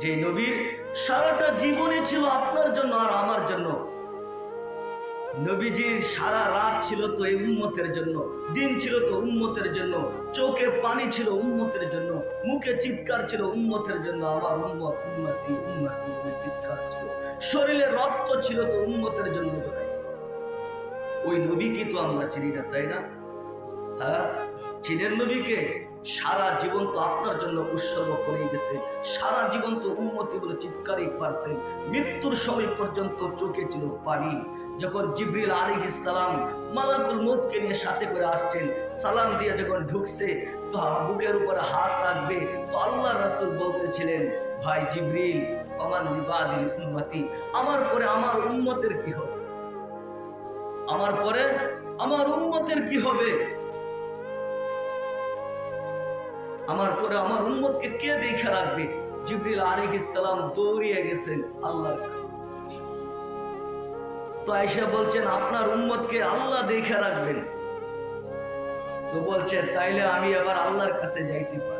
যে নবীর সারাটা জীবনই ছিল আপনার জন্য আর আমার জন্য। নবীজির সারা রাত ছিল তো এই উম্মতের জন্য, দিন ছিল তো উম্মতের জন্য, চোখে পানি ছিল উম্মতের জন্য, মুখে চিৎকার ছিল উম্মতের জন্য। আমার উম্মত উম্মতি উম্মতি বলে চিৎকার ছিল, শরীরে রক্ত ছিল তো উম্মতের জন্য জড়াইছে। ওই নবীকে তো আমরা চিনি না, তাই না? হ্যাঁ, চিনেন নবীকে? সারা জীবন তো আপনার জন্য উৎসর্গ করে গেছে, সারা জীবন তো উম্মতি বলে চিৎকারই পারছেন। মৃত্যুর সময় পর্যন্ত চোখে ছিল পানি। যখন জিবরিল আলাইহিস সালাম মালাকুল মউতকে নিয়ে সাথে করে আসছেন, সালাম দিয়ে যখন ঢুকছে তো বুকের উপরে হাত রাখবে, তো আল্লাহর রাসূল বলতেছিলেন, ভাই জিবরিল, আমান লিবাদিল উম্মতি, আমার পরে আমার উম্মতের কি হবে? আমার পরে আমার উম্মতের কি হবে? আমার পরে আমার উম্মতকে কে দেখে রাখবে? জিবরিল আলাইহিস সালাম দৌড়িয়ে গেছেন আল্লাহর কাছে। তো আয়েশা বলছেন, আপনার উম্মতকে আল্লাহ দেখে রাখবেন। তো বলছে, তাইলে আমি এবার আল্লাহর কাছে যাইতে পারি?